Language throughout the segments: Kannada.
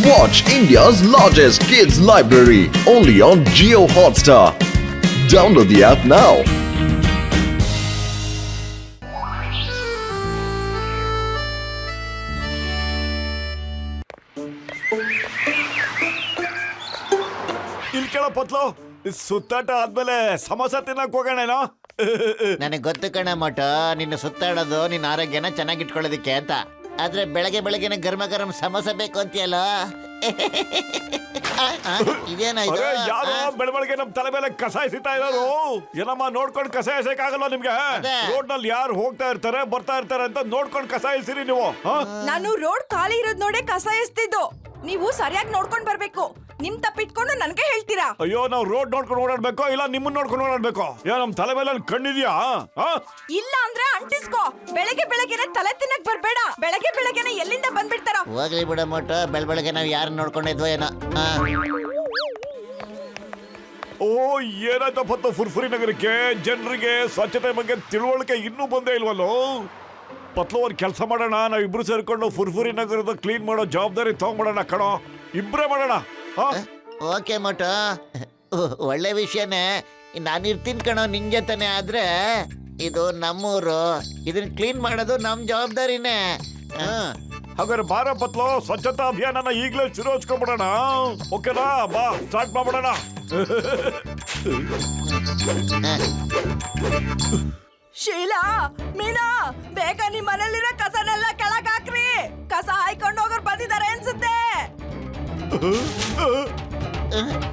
Watch India's largest kids library only on Jio Hotstar. Download the app now. ಇಲ್ಲಿ ಕೇಳೋ ಪತ್ಲು, ಸುತ್ತಾಟ ಆದ್ಮೇಲೆ ಸಮೋಸ ತಿನ್ನಕ್ ಹೋಗೋಣೇನೋ? ನನಗೆ ಗೊತ್ತು ಕಣ ಮೋಟ, ನಿನ್ನ ಸುತ್ತಾಡೋದು ನಿನ್ನ ಆರೋಗ್ಯನ ಚೆನ್ನಾಗಿಟ್ಕೊಳ್ಳೋದಿಕ್ಕೆ ಅಂತ. ಆದ್ರೆ ಬೆಳಗ್ಗೆನೆ ಗರ್ಮ ಗರಂ ಸಮೋಸ ಬೇಕು ಅಂತೀಯಲ್ಲ. ಇದೇನಾಯ್ತು? ಅರೆ, ಯಾರೋ ಬೆಳಬೆಳಗ್ಗೆ ನಮ್ ತಲೆ ಮೇಲೆ ಕಸ ಎಸಿತಾ ಇರೋರು. ಏನಮ್ಮ ನೋಡ್ಕೊಂಡು ಕಸ ಎಸೆಯಕ್ಕಾಗಲ್ಲ ನಿಮ್ಗೆ? ರೋಡ್ ನಲ್ಲಿ ಯಾರು ಹೋಗ್ತಾ ಇರ್ತಾರೆ ಬರ್ತಾ ಇರ್ತಾರೆ ಅಂತ ನೋಡ್ಕೊಂಡು ಕಸ ಎಸಿರಿ ನೀವು. ನಾನು ರೋಡ್ ಖಾಲಿ ಇರೋದ್ ನೋಡೇ ಕಸ ಎಸ್ತಿದ್ದು. ನೀವು ಸರಿಯಾಗಿ ನೋಡ್ಕೊಂಡ್ ಬರ್ಬೇಕು. ನಿಮ್ ತಪ್ಪಿಟ್ಕೊಂಡು ನನ್ಗೆ ಹೇಳ್ತೀರಾ? ಅಯ್ಯೋ, ನಾವು ರೋಡ್ ನೋಡ್ಕೊಂಡು ಓಡಾಡ್ಬೇಕು ಇಲ್ಲ ನಿಮ್ಮನ್ನ ನೋಡ್ಕೊಂಡು ಓಡಾಡ್ಬೇಕು? ಯಾ ನಮ್ ತಲೆ ಮೇಲೆ ಕಣ್ಣಿದ್ಯಾ? ಇಲ್ಲ ಅಂದ್ರೆ ಅಂಟಿಸ್ಕೋ. ಬೆಳಗ್ಗೆನೆ ತಲೆ ತಿನ್ನಕ್ ಬರ್ಬೇಡ. ಬೆಳಗ್ಗೆನೆ ಎಲ್ಲಿಂದ ಬಂದ್ಬಿಡ್ತಾರ? ಹೋಗ್ಲಿ ಬಿಡ ಮೋಟ, ಬೆಳಗ್ಗೆ ನಾವ್ ಯಾರನ್ನ ನೋಡ್ಕೊಂಡಿದ್ವೋ ಏನೋ. ಓ, ಏನಾಯ್ತಪ್ಪ ಫುರ್ಫುರಿ ನಗರಕ್ಕೆ ಜನರಿಗೆ ಸ್ವಚ್ಛತೆ ಬಗ್ಗೆ ತಿಳುವಳಿಕೆ ಇನ್ನೂ ಬಂದೇ ಇಲ್ವಲ್ಲೋ? ಪತ್ಲು ಒಂದ್ ಕೆಲಸ ಮಾಡೋಣ, ನಾವಿಬ್ರು ಸೇರ್ಕೊಂಡು ಫುರ್ಫುರಿ ನಗರದ ಕ್ಲೀನ್ ಮಾಡೋ ಜವಾಬ್ದಾರಿ ತಗೊಂಡ್ಬಿಡೋಣ ಕಣೋ. ಇಬ್ರೇ ಮಾಡೋಣ. ಓಕೆ ಮೋಟ, ಒಳ್ಳೆ ವಿಷಯನೇ. ನಾನು ಇರ್ತೀನಿ ಕಣೋ ನಿನ್ ಜೊತೆನೆ. ಆದ್ರೆ ಇದು ನಮ್ಮೂರು, ಇದನ್ನ ಕ್ಲೀನ್ ಮಾಡೋದು ನಮ್ ಜವಾಬ್ದಾರಿನೇ. ಹಾಗಾದ್ರೆ ಬಾರ ಪತ್ಲು, ಸ್ವಚ್ಛತಾ ಅಭಿಯಾನ ಈಗಲೇ ಶುರು ಹಚ್ಕೊಂಡ್ಬಿಡೋಣ. ಓಕೆನಾ? ಬಾ, ಸ್ಟಾರ್ಟ್ ಮಾಡ್ಬಿಡೋಣ. ಶೀಲಾ, ಮೀನಾ, ಬೇಗ ನಿಮ್ ಮನೇಲಿರೋ ಕಸನೆಲ್ಲ ಕೆಳಗ್ ಹಾಕ್ರಿ. ಕಸ ಹಾಯ್ಕೊಂಡು ಹೋಗೋರು ಬಂದಿದ್ದಾರೆ ಅನ್ಸುತ್ತೆ.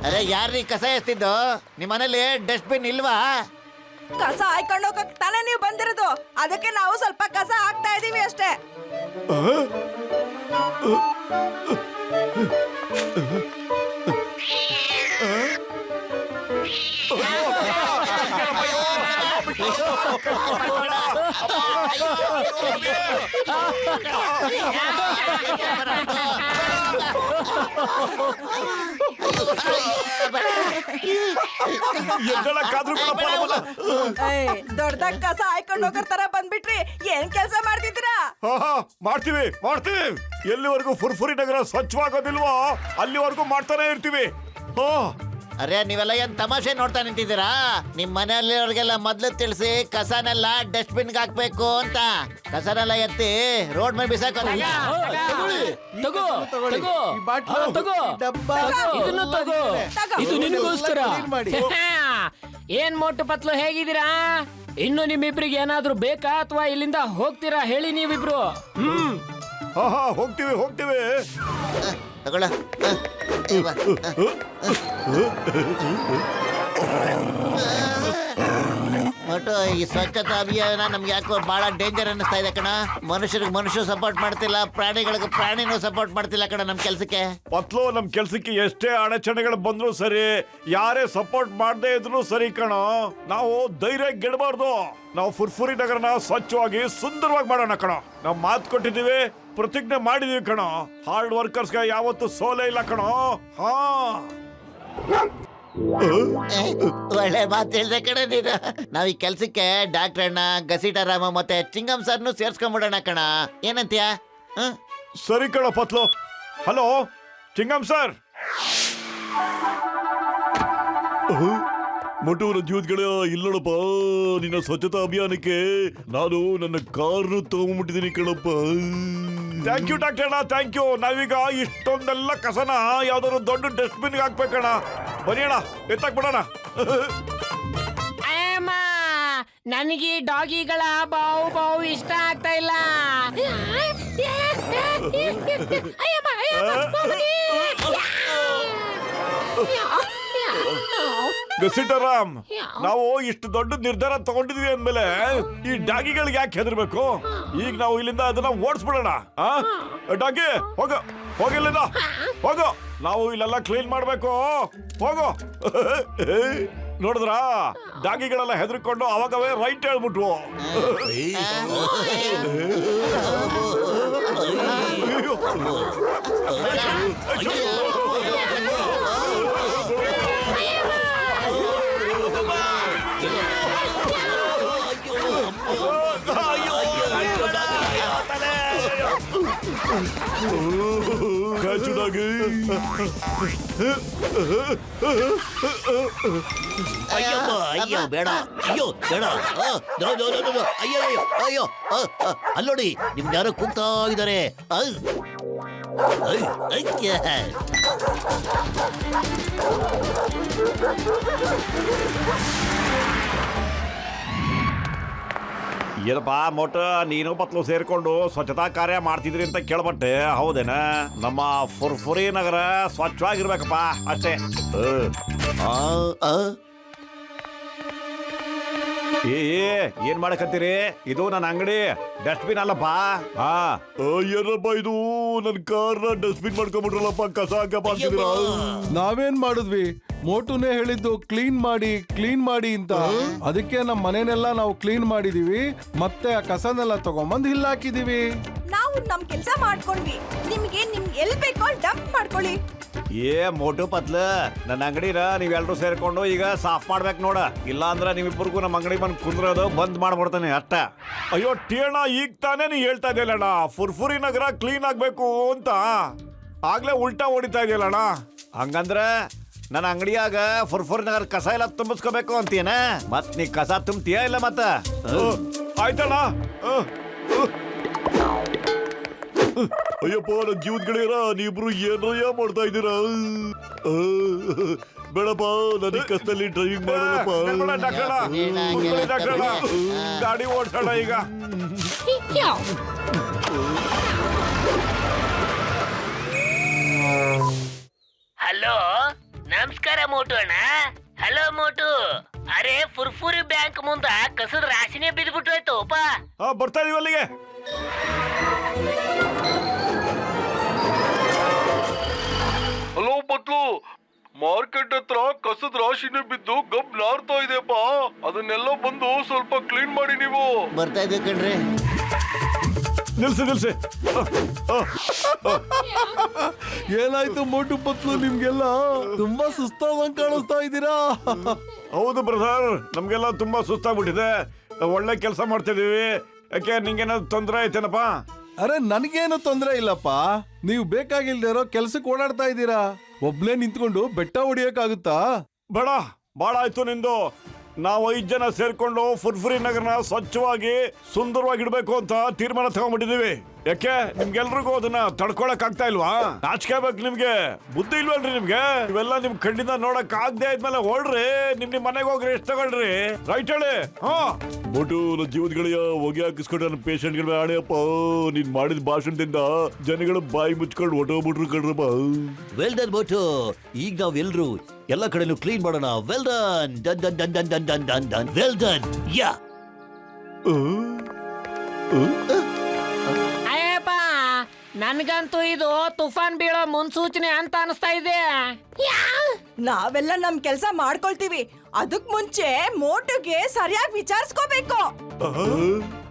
ಅರೆ, ಯಾರ್ರೀ ಕಸ ಎಸ್ತಿದ್ದು? ನಿಮ್ ಮನೇಲಿ ಡಸ್ಟ್ ಬಿನ್ ಇಲ್ವಾ? ಕಸ ಹಾಯ್ಕೊಂಡು ಹೋಗಕ್ ತಾನೇ ನೀವು ಬಂದಿರೋದು. ಅದಕ್ಕೆ ನಾವು ಸ್ವಲ್ಪ ಕಸ ಹಾಕ್ತಾ ಇದೀವಿ ಅಷ್ಟೇ. ದೊಡ್ಡದಾಗ ಕಸ ಹಾಯ್ಕೊಂಡು ಹೋಗರ್ ಬಂದ್ಬಿಟ್ರಿ. ಏನ್ ಕೆಲಸ ಮಾಡ್ತಿದ್ದೀರಾ? ಮಾಡ್ತೀವಿ. ಎಲ್ಲಿವರೆಗೂ ಫುರ್ಫುರಿ ನಗರ ಸ್ವಚ್ಛವಾಗೋದಿಲ್ವೋ ಅಲ್ಲಿವರೆಗೂ ಮಾಡ್ತಾನೆ ಇರ್ತೀವಿ. ಅರೆ, ನೀವೆಲ್ಲ ಏನ್ ತಮಾಷೆ ನೋಡ್ತಾ ನಿಂತಿದ್ದೀರಾ? ನಿಮ್ ಮನೆಯಲ್ಲಿರೋರ್ಗೆಲ್ಲ ಮೊದ್ಲು ತಿಳಿಸಿ ಕಸನೆಲ್ಲ ಡಸ್ಟ್ ಬಿನ್ ಹಾಕ್ಬೇಕು ಅಂತ. ಕಸನೆಲ್ಲ ಎತ್ತಿ ರೋಡ್ ಮೇಲೆ ಬಿಸಾಕೋ. ಇದು ನಿನಗೋಸ್ಕರ. ಏನ್ ಮೋಟು ಪತ್ಲು, ಹೇಗಿದ್ದೀರಾ? ಇನ್ನು ನಿಮ್ಮಿಬ್ರಿಗೆ ಏನಾದ್ರೂ ಬೇಕಾ ಅಥವಾ ಇಲ್ಲಿಂದ ಹೋಗ್ತೀರಾ ಹೇಳಿ ನೀವಿಬ್ರು? ಹೋಗ್ತೀವಿ. ತಗೊಳ್ಳ. ಒಟ್ಟು ಈ ಸ್ವಚ್ಛತಾ ಅಭಿಯಾನ ನಮ್ಗೆ ಯಾಕೋ ಬಹಳ ಡೇಂಜರ್ ಅನ್ನಿಸ್ತಾ ಇದೆ ಕಣ. ಮನುಷ್ಯರಿಗೆ ಮನುಷ್ಯ ಸಪೋರ್ಟ್ ಮಾಡ್ತಿಲ್ಲ, ಪ್ರಾಣಿಗಳಿಗೆ ಪ್ರಾಣಿನೂ ಸಪೋರ್ಟ್ ಮಾಡ್ತಿಲ್ಲ ಕಣ ನಮ್ ಕೆಲ್ಸಕ್ಕೆ. ಪತ್ಲು, ನಮ್ ಕೆಲ್ಸಕ್ಕೆ ಎಷ್ಟೇ ಅಡಚಣೆಗಳು ಬಂದ್ರು ಸರಿ, ಯಾರೇ ಸಪೋರ್ಟ್ ಮಾಡದೇ ಇದ್ರು ಸರಿ ಕಣೋ, ನಾವು ಧೈರ್ಯ ಗೆಡಬಾರ್ದು. ನಾವು ಫುರ್ಫುರಿ ನಗರನ ಸ್ವಚ್ಛವಾಗಿ ಸುಂದರವಾಗಿ ಮಾಡೋಣ ಕಣೋ. ನಾವು ಮಾತು ಕೊಟ್ಟಿದ್ದೀವಿ, ಪ್ರತಿಜ್ಞೆ ಮಾಡಿದೀವಿ ಕಣೋ. ಹಾರ್ಡ್ ವರ್ಕರ್ಸ್ಗೆ ಯಾವತ್ತು ಸೋಲೆ ಇಲ್ಲ ಕಣೋ. ಒಳ್ಳೆ ಮಾತು ಹೇಳ್ದೆ ಕಣ ನೀನು. ನಾವ್ ಈ ಕೆಲ್ಸಕ್ಕೆ ಡಾಕ್ಟರ್ ಅಣ್ಣ, ಗಸೀಟರಾಮ ಮತ್ತೆ ಚಿಂಗಂ ಸರ್ನು ಸೇರ್ಸ್ಕೊಂಡ್ಬಿಡೋಣ ಕಣ. ಏನಂತೀಯ? ಸರಿ ಕಣ ಪತ್ಲು. Hello Chingam sir. ಮಟೂರ ಜ್ಯೂತ್ಗಳ ಇಲ್ಲೋಣಪ್ಪ, ನಿನ್ನ ಸ್ವಚ್ಛತಾ ಅಭಿಯಾನಕ್ಕೆ ನಾನು ನನ್ನ ಕಾರನ್ನು ತಗೊಂಡ್ಬಿಟ್ಟಿದ್ದೀನಿ ಕಣಪ್ಪ. ಥ್ಯಾಂಕ್ ಯು ಡಾಕ್ಟರ್ ಅಣ್ಣ, ಥ್ಯಾಂಕ್ ಯು. ನಾವೀಗ ಇಷ್ಟೊಂದೆಲ್ಲ ಕಸನ ಯಾವ್ದಾದ್ರು ದೊಡ್ಡ ಡಸ್ಟ್ ಬಿನ್ಗೆ ಹಾಕ್ಬೇಕಣ್ಣ. ಬನ್ನಿ ಅಣ್ಣ, ಎತ್ತಾಕ್ಬಿಡೋಣ. ನನಗೆ ಡಾಗಿಗಳ ಬಾವು ಇಷ್ಟ ಆಗ್ತಾ ಇಲ್ಲ. ಗಸಿಟರಾಮ್, ನಾವು ಇಷ್ಟು ದೊಡ್ಡ ನಿರ್ಧಾರ ತಗೊಂಡಿದ್ವಿ ಅಂದ್ಮೇಲೆ ಈ ಡಾಗಿಗಳಿಗೆ ಯಾಕೆ ಹೆದರ್ಬೇಕು? ಈಗ ನಾವು ಇಲ್ಲಿಂದ ಅದನ್ನ ಓಡಿಸ್ಬಿಡೋಣ. ಡಾಗಿ ಹೋಗಿಲ್ಲಿಂದ ಹೋಗೋ. ನಾವು ಇಲ್ಲೆಲ್ಲ ಕ್ಲೀನ್ ಮಾಡ್ಬೇಕು. ಹೋಗೋ. ನೋಡಿದ್ರ, ಡಾಗಿಗಳೆಲ್ಲ ಹೆದರ್ಕೊಂಡು ಅವಾಗವೇ ರೈಟ್ ಹೇಳ್ಬಿಟ್ವು. ಚುನಾಗಿ ಅಯ್ಯಮ್ಮ ಅಯ್ಯೋ ಬೇಡ ಅಯ್ಯೋ ಬೇಡ ನೋ ನೋ ನೋ ನೋ ಅಯ್ಯೋ ಅಯ್ಯೋ ಅಯ್ಯೋ ಅಲ್ಲೋಡಿ ನಿಮ್ಗೆ ಯಾರೋ ಕೂಗ್ತಾ ಇದ್ದಾರೆ ಏನಪ್ಪ ಮೋಟ ನೀನು ಪತ್ಲು ಸೇರ್ಕೊಂಡು ಸ್ವಚ್ಛತಾ ಕಾರ್ಯ ಮಾಡ್ತಿದ್ರಿ ಅಂತ ಕೇಳ್ಬಟ್ಟೆ ಹೌದೇನ? ನಮ್ಮ ಫುರ್ಫುರಿ ನಗರ ಸ್ವಚ್ಛವಾಗಿರ್ಬೇಕಪ್ಪ ಅಷ್ಟೇ. ಏನ್ ಮಾಡಕತ್ತೀರಿ? ಇದು ನನ್ನ ಅಂಗಡಿ, ಡಸ್ಟ್ಬಿನ್ ಅಲ್ಲಪ್ಪ. ಏನಪ್ಪ ಇದು ನನ್ನ ಕಾರ್ನ ಡಸ್ಟ್ಬಿನ್ ಮಾಡ್ಕೊಂಡ್ಬಿಟ್ರಲ್ಲಪ್ಪ, ಕಸ ಹಾಕಪ್ಪ. ನಾವೇನ್ ಮಾಡಿದ್ವಿ? ಮೋಟುನೇ ಹೇಳಿದ್ದು ಕ್ಲೀನ್ ಮಾಡಿ ಅಂತ. ಅದಕ್ಕೆ ನಮ್ಮ ಮನೆನೆಲ್ಲ ನಾವು ಕ್ಲೀನ್ ಮಾಡಿದೀವಿ, ಮತ್ತೆ ಆ ಕಸನೆಲ್ಲ ತಗೊಂಬಂದ್ ಇಲ್ಲಿ ಹಾಕಿದೀವಿ. ನಾವು ನಮ್ ಕೆಲ್ಸ ಮಾಡ್ಕೊಂಡ್ವಿ, ನಿಮ್ಗೆ ಎಲ್ ಬೇಕೋ ಡಂಪ್ ಮಾಡ್ಕೊಳ್ಳಿ. ಏ ಮೋಟು ಪತ್ಲ, ನನ್ನ ಅಂಗಡಿನ ನೀವೆಲ್ರೂ ಸೇರ್ಕೊಂಡು ಈಗ ಸಾಫ್ ಮಾಡ್ಬೇಕು ನೋಡ. ಇಲ್ಲ ಅಂದ್ರೆ ನಿಮ್ಮಿಬ್ಬರಿಗೂ ನಮ್ಮ ಅಂಗಡಿ ಬಂದು ಕುಂದ್ರೋದು ಬಂದ್ ಮಾಡ್ಬಿಡ್ತಾನೆ ಅಷ್ಟ. ಅಯ್ಯೋ ಟೇಣ, ಈಗ ತಾನೇ ನೀ ಹೇಳ್ತಾ ಇದೆಯಲ್ಲಣ್ಣ ಫುರ್ಫುರಿ ನಗರ ಕ್ಲೀನ್ ಆಗ್ಬೇಕು ಅಂತ, ಆಗ್ಲೇ ಉಲ್ಟಾ ಹೊಡಿತಾ ಇದೆಯಲ್ಲಣ್ಣ. ಹಂಗಂದ್ರೆ ನನ್ನ ಅಂಗಡಿಯಾಗ ಫುರ್ಫುರಿ ನಗರ ಕಸ ಎಲ್ಲ ತುಂಬಿಸ್ಕೋಬೇಕು ಅಂತೀನ? ಮತ್ ನೀ ಕಸ ತುಂಬ್ತೀಯ ಇಲ್ಲ ಮತ್ತ? ಆಯ್ತಣ್ಣ. ಅಯ್ಯಪ್ಪ ನನ್ನ ಜೀವದ ಗೆಳೆಯರ, ನೀವಿಬ್ರು ಏನಯ್ಯ ಮಾಡ್ತಾ ಇದ್ದೀರಾ? ಬೇಡಪ್ಪ, ನನಗೆ ಕಷ್ಟದಲ್ಲಿ ಡ್ರೈವಿಂಗ್ ಮಾಡಲ್ಲಪ್ಪ. ಗಾಡಿ ಓಡ್ಸೋಣ ಈಗ. ಹಲೋ ನಮಸ್ಕಾರ ಮೋಟು ಅಣ್ಣ. ಹಲೋ ಮೋಟು, ಅರೆ ಫುರ್ಫುರಿ ಬ್ಯಾಂಕ್ ಮುಂದ ಕಸದ ರಾಶಿನೇ ಬಿದ್ಬಿಟ್ಟು ಹೋಯ್ತುಪ್ಪ. ಬರ್ತಾ ಇದೀವಿ ಅಲ್ಲಿಗೆ. ಹಲೋ ಪತ್ಲು, ಮಾರ್ಕೆಟ್ ಹತ್ರ ಕಸದ ರಾಶಿನೇ ಬಿದ್ದು ಗಬ್ ನಾರ್ತಾ ಇದೆಯಪ್ಪ. ಅದನ್ನೆಲ್ಲ ಬಂದು ಸ್ವಲ್ಪ ಕ್ಲೀನ್ ಮಾಡಿ ನೀವು. ಬರ್ತಾ ಇದ್ದೀವಿ ಕಣ್ರಿ. ನಿಲ್ಸಿ. ಏನಾಯ್ತು ಮೋಟು ಪತ್ಲು, ನಿಮ್ಗೆಲ್ಲ ತುಂಬಾ ಸುಸ್ತಾದಂಗ್ ಕಾಣಿಸ್ತಾ ಇದ್ದೀರಾ? ಹೌದು ಬ್ರದರ್, ನಮ್ಗೆಲ್ಲ ತುಂಬಾ ಸುಸ್ತಾಗ್ಬಿಟ್ಟಿದೆ. ಒಳ್ಳೆ ಕೆಲಸ ಮಾಡ್ತಿದೀವಿ. ಯಾಕೆ ನಿಂಗೇನಾದ್ರು ತೊಂದರೆ ಐತೇನಪ್ಪ? ಅರೆ ನನಗೇನು ತೊಂದ್ರೆ ಇಲ್ಲಪ್ಪ. ನೀವು ಬೇಕಾಗಿಲ್ದಿರೋ ಕೆಲ್ಸಕ್ಕೆ ಓಡಾಡ್ತಾ ಇದ್ದೀರಾ. ಒಬ್ನೇ ನಿಂತ್ಕೊಂಡು ಬೆಟ್ಟ ಹೊಡಿಯಕ್ಕಾಗುತ್ತಾ? ಬೇಡ, ಬಾಳ ಆಯ್ತು ನಿಂದು. ನಾವು 5 ಜನ ಸೇರ್ಕೊಂಡು ಫುರ್ಫುರಿ ನಗರನ ಸ್ವಚ್ಛವಾಗಿ ಸುಂದರವಾಗಿ ಇಡ್ಬೇಕು ಅಂತ ತೀರ್ಮಾನ ತಗೊಂಡ್ಬಿಟ್ಟಿದೀವಿ. ಯಾಕೆ ನಿಮ್ಗೆಲ್ರಿಗೂ ಅದನ್ನ ತಡ್ಕೊಳಕ್ ಆಗ್ತಾ ಇಲ್ವಾ? ನಾಚಿಕೆ ಬೇಕು ನಿಮ್ಗೆ, ಬುದ್ಧಿ ಇಲ್ವಲ್ರಿ ನಿಮ್ಗೆ? ಇವೆಲ್ಲ ನಿಮ್ ಕಣ್ಣಿಂದ ನೋಡಕ್ ಆಗದೆ ಆದ್ಮೇಲೆ ಹೊಡ್ರಿ, ನಿಮ್ ಮನೆಗೆ ಹೋಗಿ ರೆಸ್ಟ್ ತಗೊಳ್ರಿ. ರೈಟ್ ಹೇಳಿ. ಬೋಟು, ನನ್ನ ಜೀವದ ಗೆಳೆಯ ಹೊಗೆ ಹಾಕಿಸ್ಕೊಂಡು ನನ್ನ ಪೇಷಂಟ್ಗಳ ಆಡೆಯಪ್ಪ. ನೀನ್ ಮಾಡಿದ ಭಾಷಣದಿಂದ ಜನಗಳು ಬಾಯಿ ಮುಚ್ಕೊಂಡು ಹೊಟ್ಟೋಗ್ಬಿಟ್ರು ಕಣ್ರಪ್ಪ. ವೆಲ್ ಡನ್ ಬೋಟು. ಈಗ ನಾವೆಲ್ರು ಎಲ್ಲ ಕಡೆನೂ ಕ್ಲೀನ್ ಮಾಡೋಣ. Well done done done done done done done done well done. ಯಾ ಅಯ್ಯಪ್ಪ, ನನ್ಗಂತೂ ಇದು ತುಫಾನ್ ಬೀಳೋ ಮುನ್ಸೂಚನೆ ಅಂತ ಅನಿಸ್ತಾ ಇದೆ. ನಾವೆಲ್ಲ ನಮ್ ಕೆಲ್ಸ ಮಾಡ್ಕೊಳ್ತೀವಿ, ಅದಕ್ ಮುಂಚೆ ಮೋಟುಗೆ ಸರಿಯಾಗಿ ವಿಚಾರಿಸ್ಕೋಬೇಕು.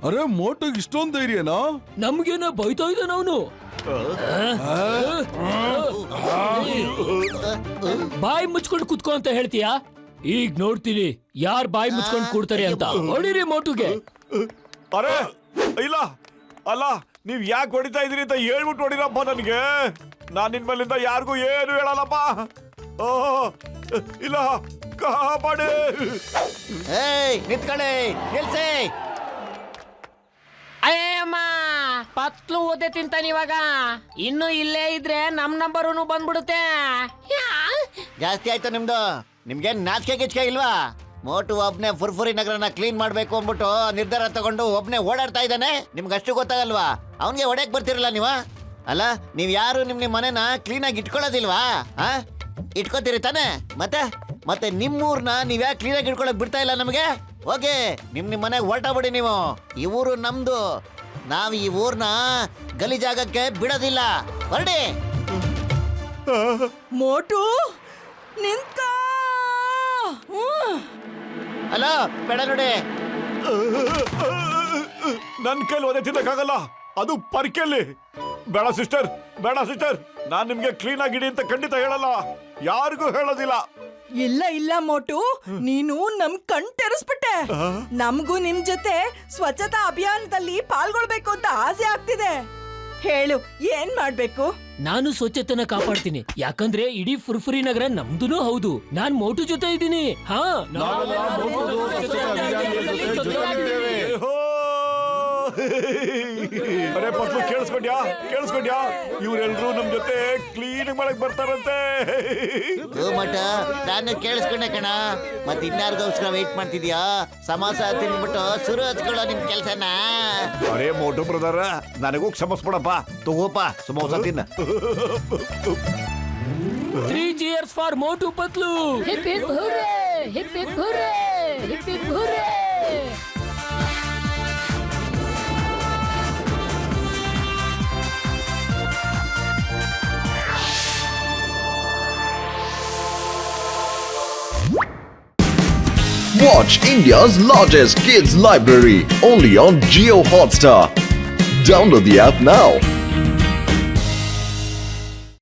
ಅರೆ ಮೋಟುಗ್ ಇಷ್ಟೊಂದು ಧೈರ್ಯನಾ? ನಮ್ಗೇನ ಬೈತಾ ಇದ್ದಾನ ಅವನು. ಬಾಯಿ ಮುಚ್ಕೊಂಡು ಕುತ್ಕೋ ಅಂತ ಹೇಳ್ತೀಯಾ? ಈಗ ನೋಡ್ತೀನಿ ಯಾರ್ ಬಾಯಿ ಮುಚ್ಕೊಂಡು ಕೂಡ್ತಾರೆ ಅಂತ. ಹೊಡಿರಿ ಮೋಟುಗೆ. ಅರೆ ಇಲ್ಲ, ಅಲ್ಲ ನೀವ್ ಯಾಕೆ ಹೊಡಿತಾ ಇದೀರಿ ಅಂತ ಹೇಳ್ಬಿಟ್ಟು ಹೊಡಿರಪ್ಪ ನನಗೆ. ನಾನ್ ನಿನ್ ಮೇಲಿಂದ ಯಾರಿಗೂ ಏನು ಹೇಳಲ್ಲಪ್ಪ. ಇಲ್ಲ, ಕಾಪಾಡಿ. ನಿಂತ್ಕೊಳ್ಳಿ, ನಿಲ್ಸಿ. ಅಯ್ಯಮ್ಮ, ಪತ್ಲು ಓದೆ ತಿಂತಾನೆ ಇವಾಗ. ಇನ್ನು ಇಲ್ಲೇ ಇದ್ರೆ ನಮ್ ನಂಬರು ಬಂದ್ಬಿಡುತ್ತೆ. ಜಾಸ್ತಿ ಆಯ್ತು ನಿಮ್ದು. ನಿಮ್ಗೆ ನಾಚಿಕೆ ಗಿಚ್ಕೆ ಇಲ್ವಾ? ಮೋಟು ಒಬ್ನೇ ಫುರ್ಫುರಿ ನಗರನ ಕ್ಲೀನ್ ಮಾಡ್ಬೇಕು ಅಂದ್ಬಿಟ್ಟು ನಿರ್ಧಾರ ತಗೊಂಡು ಒಬ್ನೇ ಓಡಾಡ್ತಾ ಇದ್ದಾನೆ. ನಿಮ್ಗೆ ಅಷ್ಟು ಗೊತ್ತಾಗಲ್ವಾ? ಅವನ್ಗೆ ಹೊಡೆಯಕ್ ಬರ್ತಿರಲ್ಲ ನೀವು? ಅಲ್ಲ, ನೀವ್ ಯಾರು ನಿಮ್ ಮನೆನ ಕ್ಲೀನ್ ಆಗಿ ಇಟ್ಕೊಳ್ಳೋದಿಲ್ವಾ? ಇಟ್ಕೋತೀರಿ ತಾನೆ? ಮತ್ತೆ ನಿಮ್ಮೂರ್ನ ನೀವ್ ಯಾಕೆ ಕ್ಲೀನ್ ಆಗಿ ಇಟ್ಕೊಳಕ್ ಬಿಡ್ತಾ ಇಲ್ಲ ನಮಗೆ? ಓಕೆ, ನಿಮ್ ಮನೆಗೆ ಹೊರಟಬಿಡಿ ನೀವು. ಈ ಊರು ನಮ್ದು, ನಾವ್ ಈ ಊರ್ನ ಗಲೀಜಾಗಕ್ಕೆ ಬಿಡೋದಿಲ್ಲ. ಹೊರಡಿ. ಮೋಟು ನಿಂತ್ಕೋ. ಹಲೋ, ಬೇಡ ನೋಡಿ. ನನ್ ಕೈಲಿ ಒದೆ ತಿನ್ನಕ್ಕಾಗಲ್ಲ, ಅದು ಪರ್ಕೆಲ್ಲಿ. ಬೇಡ ಸಿಸ್ಟರ್, ನಾನ್ ನಿಮ್ಗೆ ಕ್ಲೀನ್ ಆಗಿಡಿ ಅಂತ ಖಂಡಿತ ಹೇಳಲ್ಲ, ಯಾರಿಗೂ ಹೇಳೋದಿಲ್ಲ. ಇಲ್ಲ ಮೋಟು, ನೀನು ನಮ್ ಕಣ್ ತೆರೆಸ್ಬಿಟ್ಟೆ. ನಮಗೂ ನಿಮ್ ಜೊತೆ ಸ್ವಚ್ಛತಾ ಅಭಿಯಾನದಲ್ಲಿ ಪಾಲ್ಗೊಳ್ಬೇಕು ಅಂತ ಆಸೆ ಆಗ್ತಿದೆ. ಹೇಳು ಏನ್ ಮಾಡ್ಬೇಕು? ನಾನು ಸ್ವಚ್ಛತೆನ ಕಾಪಾಡ್ತೀನಿ, ಯಾಕಂದ್ರೆ ಇಡೀ ಫುರ್ಫುರಿ ನಗರ ನಮ್ದುನೂ ಹೌದು. ನಾನ್ ಮೋಟು ಜೊತೆ ಇದ್ದೀನಿ. ಹಾ, ಏಹೋ! ಅರೆ ಪತ್ಲು ಕೇಳಿಸ್ಕೊಂಡ್ಯಾ ಇವ್ರೆಲ್ರೂ ನಮ್ ಜೊತೆ ಕ್ಲೀನ್ ಮಾಡಕ್ ಬರ್ತಾರಂತೆ. ಮಟ ನಾನು ಕೇಳಿಸ್ಕೊಂಡೆ ಕಣ. ಮತ್ ಇನ್ಯಾರಿಗೋಸ್ಕರ ವೇಟ್ ಮಾಡ್ತಿದ್ಯಾ? ಸಮೋಸ ತಿನ್ಬಿಟ್ಟು ಶುರು ಹಚ್ಕೊಳ್ಳೋ ನಿಮ್ ಕೆಲ್ಸನ. ಅರೆ ಮೋಟು ಬ್ರದರ್, ನನಗೂ ಕ್ಷಮಿಸ್ಬಿಡಪ್ಪ. ತಗೋಪ ಸಮೋಸ ತಿನ್ನ. 3 cheers for Motu Patlu. Hip hip hurray, hip hip hurray, hip hip hurray. Watch India's largest kids library only on Geo Hotstar. Download the app now.